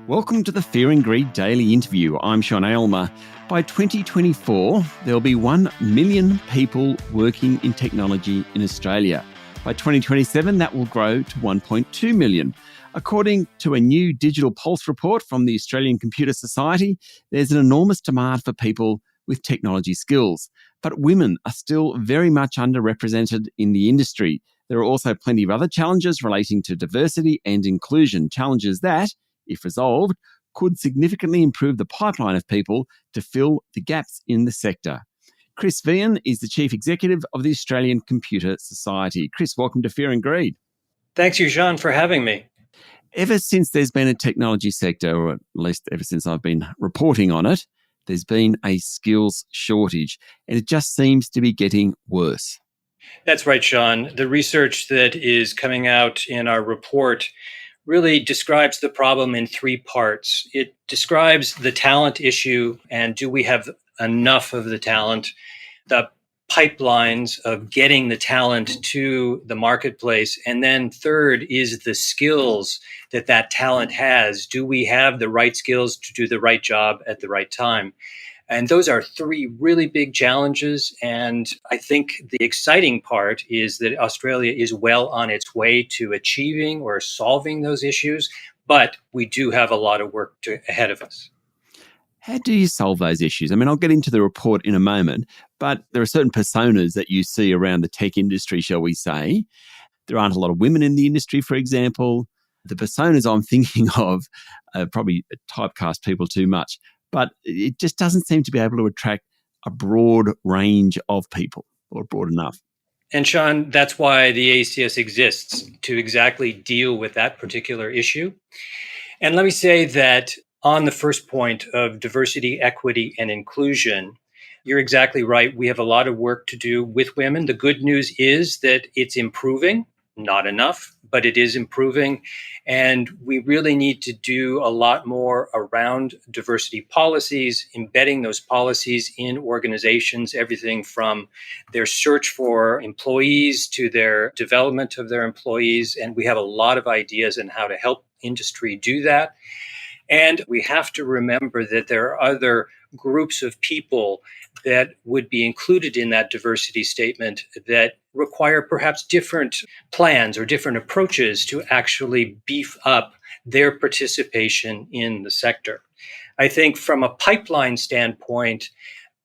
Welcome to the Fear and Greed Daily Interview. I'm Sean Aylmer. By 2024, there'll be 1 million people working in technology in Australia. By 2027, that will grow to 1.2 million. According to a new Digital Pulse report from the Australian Computer Society, there's an enormous demand for people with technology skills. But women are still very much underrepresented in the industry. There are also plenty of other challenges relating to diversity and inclusion, challenges that, if resolved, could significantly improve the pipeline of people to fill the gaps in the sector. Chris Vian is the Chief Executive of the Australian Computer Society. Chris, welcome to Fear and Greed. Thanks, Sean, for having me. Ever since there's been a technology sector, or at least ever since I've been reporting on it, there's been a skills shortage, and it just seems to be getting worse. That's right, Sean. The research that is coming out in our report really describes the problem in 3 parts. It describes the talent issue and do we have enough of the talent, the pipelines of getting the talent to the marketplace, and then third is the skills that talent has. Do we have the right skills to do the right job at the right time? And those are 3 really big challenges. And I think the exciting part is that Australia is well on its way to achieving or solving those issues, but we do have a lot of work ahead of us. How do you solve those issues? I mean, I'll get into the report in a moment, but there are certain personas that you see around the tech industry, shall we say. There aren't a lot of women in the industry, for example. The personas I'm thinking of probably typecast people too much, but it just doesn't seem to be able to attract a broad range of people, or broad enough. And Sean, that's why the ACS exists, to exactly deal with that particular issue. And let me say that on the first point of diversity, equity, and inclusion, you're exactly right. We have a lot of work to do with women. The good news is that it's improving, not enough, but it is improving. And we really need to do a lot more around diversity policies, embedding those policies in organizations, everything from their search for employees to their development of their employees. And we have a lot of ideas on how to help industry do that. And we have to remember that there are other groups of people that would be included in that diversity statement that require perhaps different plans or different approaches to actually beef up their participation in the sector. I think from a pipeline standpoint,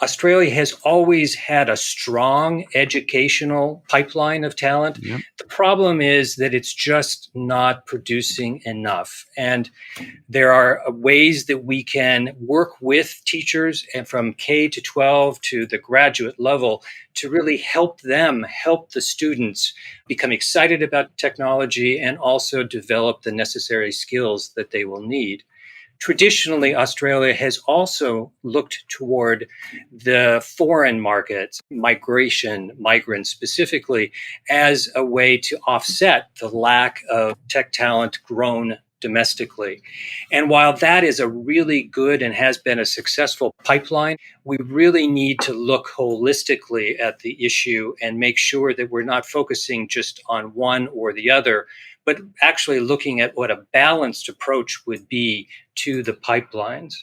Australia has always had a strong educational pipeline of talent. Yep. The problem is that it's just not producing enough. And there are ways that we can work with teachers and from K to 12 to the graduate level to really help the students become excited about technology and also develop the necessary skills that they will need. Traditionally, Australia has also looked toward the foreign markets, migrants specifically, as a way to offset the lack of tech talent grown domestically. And while that is a really good and has been a successful pipeline, we really need to look holistically at the issue and make sure that we're not focusing just on one or the other, but actually looking at what a balanced approach would be to the pipelines.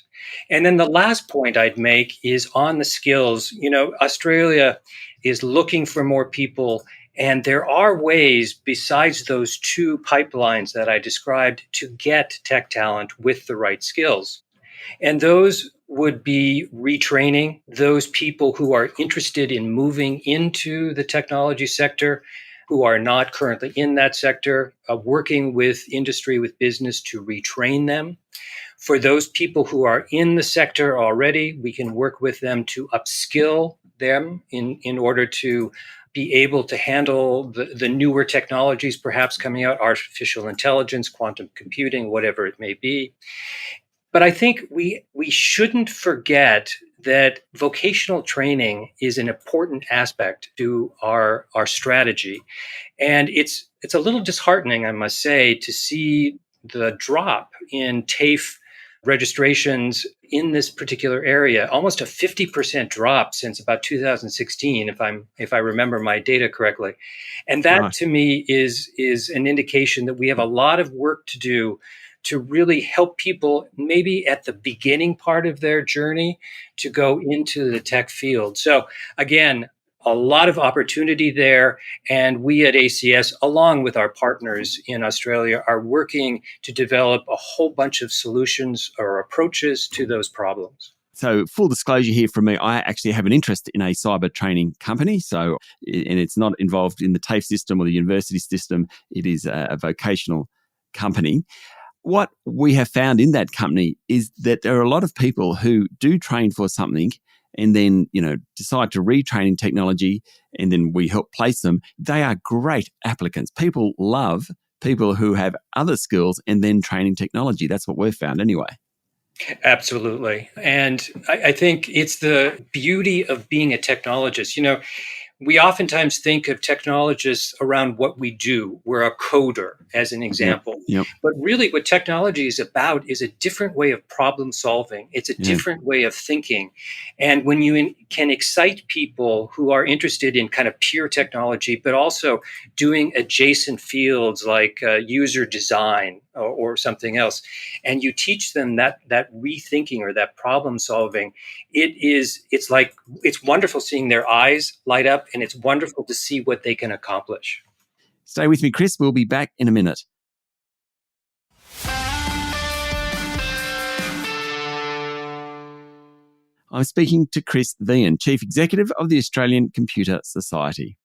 And then the last point I'd make is on the skills. Australia is looking for more people, and there are ways besides those 2 pipelines that I described to get tech talent with the right skills. And those would be retraining those people who are interested in moving into the technology sector, who are not currently in that sector, working with industry, with business to retrain them. For those people who are in the sector already, we can work with them to upskill them in order to be able to handle the newer technologies perhaps coming out, artificial intelligence, quantum computing, whatever it may be. But I think we shouldn't forget that vocational training is an important aspect to our strategy. And it's a little disheartening, I must say, to see the drop in TAFE registrations in this particular area, almost a 50% drop since about 2016, if I remember my data correctly. And that to me is an indication that we have a lot of work to do to really help people maybe at the beginning part of their journey to go into the tech field. So again, a lot of opportunity there. And we at ACS, along with our partners in Australia, are working to develop a whole bunch of solutions or approaches to those problems. So full disclosure here from me, I actually have an interest in a cyber training company. So, and it's not involved in the TAFE system or the university system. It is a vocational company. What we have found in that company is that there are a lot of people who do train for something and then, decide to retrain in technology, and then we help place them. They are great applicants. People love people who have other skills and then train in technology. That's what we've found anyway. Absolutely. And I think it's the beauty of being a technologist. We oftentimes think of technologists around what we do. We're a coder, as an example. Yep. But really what technology is about is a different way of problem solving. It's a different way of thinking. And when you can excite people who are interested in kind of pure technology, but also doing adjacent fields like user design or something else, and you teach them that rethinking or that problem solving, it's wonderful seeing their eyes light up, and it's wonderful to see what they can accomplish. Stay with me, Chris. We'll be back in a minute. I'm speaking to Chris Vian, Chief Executive of the Australian Computer Society.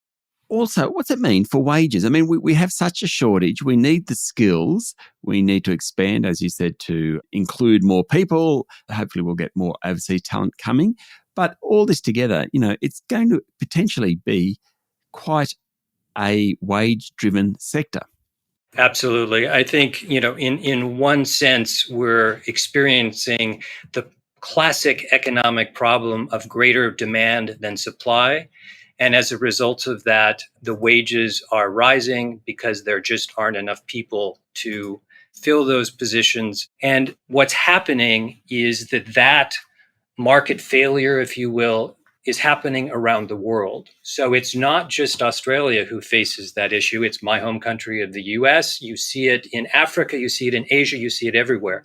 Also, what's it mean for wages? I mean, we have such a shortage. We need the skills. We need to expand, as you said, to include more people. Hopefully we'll get more overseas talent coming. But all this together, it's going to potentially be quite a wage-driven sector. Absolutely. I think, in one sense, we're experiencing the classic economic problem of greater demand than supply. And as a result of that, the wages are rising because there just aren't enough people to fill those positions. And what's happening is that market failure, if you will, is happening around the world. So it's not just Australia who faces that issue. It's my home country of the US. You see it in Africa, you see it in Asia, you see it everywhere.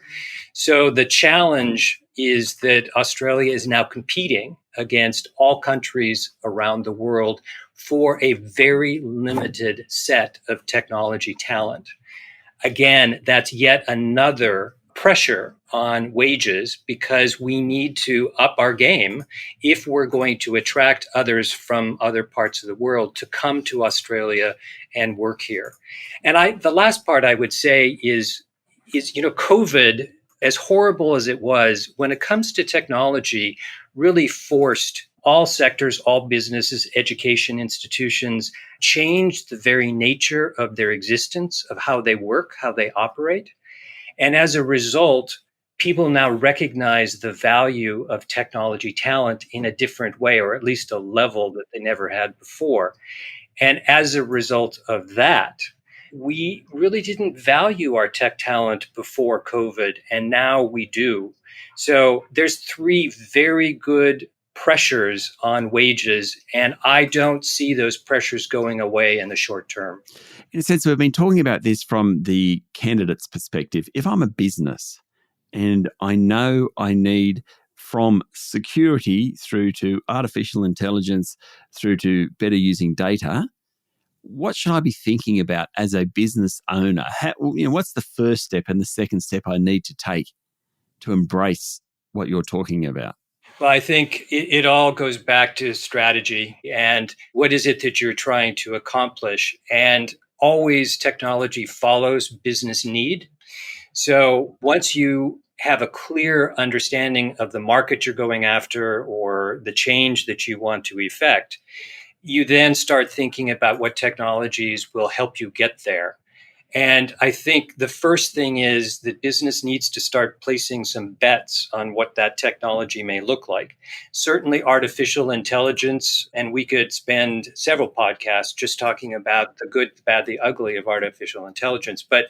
So the challenge is that Australia is now competing against all countries around the world for a very limited set of technology talent. Again, that's yet another pressure on wages because we need to up our game if we're going to attract others from other parts of the world to come to Australia and work here. And the last part I would say is COVID, as horrible as it was, when it comes to technology, really forced all sectors, all businesses, education institutions, changed the very nature of their existence, of how they work, how they operate. And as a result, people now recognize the value of technology talent in a different way, or at least a level that they never had before. And as a result of that, we really didn't value our tech talent before COVID, and now we do. So there's three very good pressures on wages, and I don't see those pressures going away in the short term. In a sense, we've been talking about this from the candidate's perspective. If I'm a business and I know I need from security through to artificial intelligence, through to better using data, what should I be thinking about as a business owner? What's the first step and the second step I need to take to embrace what you're talking about? Well, I think it all goes back to strategy and what is it that you're trying to accomplish. And always technology follows business need. So once you have a clear understanding of the market you're going after or the change that you want to effect, you then start thinking about what technologies will help you get there. And I think the first thing is that business needs to start placing some bets on what that technology may look like. Certainly artificial intelligence, and we could spend several podcasts just talking about the good, the bad, the ugly of artificial intelligence. But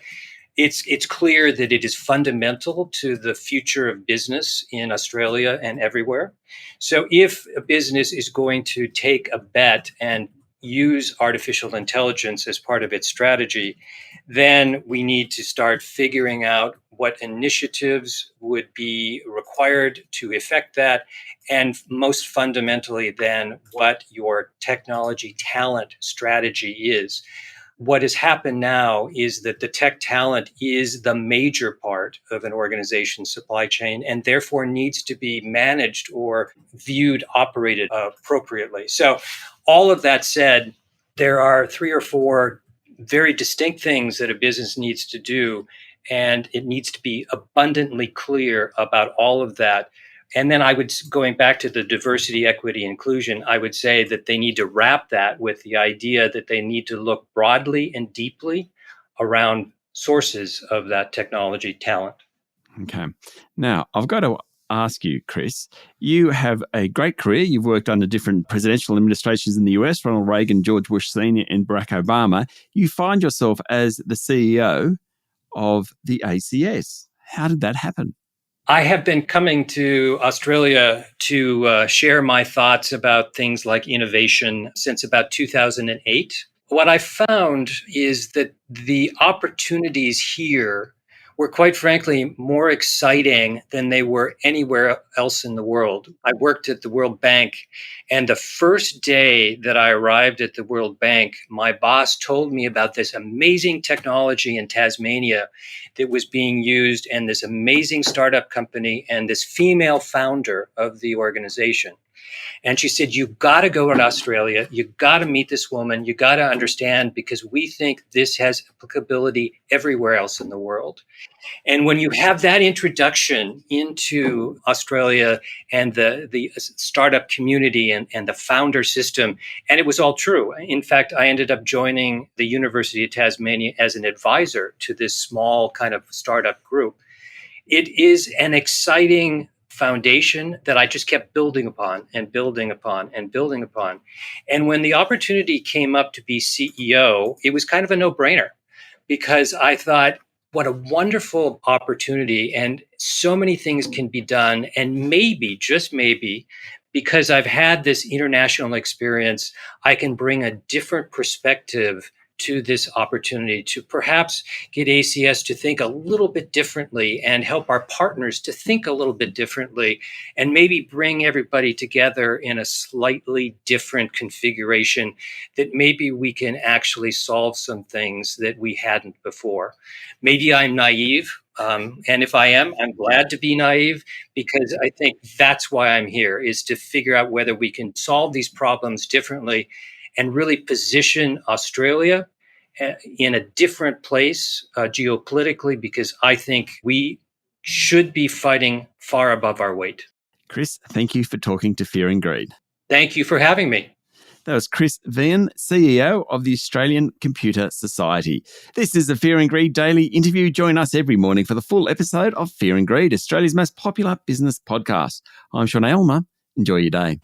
it's clear that it is fundamental to the future of business in Australia and everywhere. So if a business is going to take a bet and use artificial intelligence as part of its strategy, then we need to start figuring out what initiatives would be required to effect that, and most fundamentally, then, what your technology talent strategy is. What has happened now is that the tech talent is the major part of an organization's supply chain and therefore needs to be managed or viewed, operated appropriately. So, all of that said, there are 3 or 4 very distinct things that a business needs to do, and it needs to be abundantly clear about all of that. And then going back to the diversity, equity, inclusion, I would say that they need to wrap that with the idea that they need to look broadly and deeply around sources of that technology talent. Okay. Now, I've got to ask you, Chris, you have a great career. You've worked under different presidential administrations in the US, Ronald Reagan, George Bush Sr., and Barack Obama. You find yourself as the CEO of the ACS. How did that happen? I have been coming to Australia to share my thoughts about things like innovation since about 2008. What I found is that the opportunities here were, quite frankly, more exciting than they were anywhere else in the world. I worked at the World Bank, and the first day that I arrived at the World Bank, my boss told me about this amazing technology in Tasmania that was being used, and this amazing startup company and this female founder of the organization. And she said, "You've got to go to Australia. You've got to meet this woman. You got to understand, because we think this has applicability everywhere else in the world." And when you have that introduction into Australia and the startup community and the founder system, and it was all true. In fact, I ended up joining the University of Tasmania as an advisor to this small kind of startup group. It is an exciting foundation that I just kept building upon and building upon and building upon. And when the opportunity came up to be CEO, it was kind of a no-brainer, because I thought, what a wonderful opportunity, and so many things can be done. And maybe, just maybe, because I've had this international experience, I can bring a different perspective to this opportunity to perhaps get ACS to think a little bit differently and help our partners to think a little bit differently, and maybe bring everybody together in a slightly different configuration that maybe we can actually solve some things that we hadn't before. Maybe I'm naive. And if I am, I'm glad to be naive, because I think that's why I'm here, is to figure out whether we can solve these problems differently and really position Australia in a different place geopolitically, because I think we should be fighting far above our weight. Chris, thank you for talking to Fear and Greed. Thank you for having me. That was Chris Vean, CEO of the Australian Computer Society. This is the Fear and Greed Daily Interview. Join us every morning for the full episode of Fear and Greed, Australia's most popular business podcast. I'm Sean Aylmer. Enjoy your day.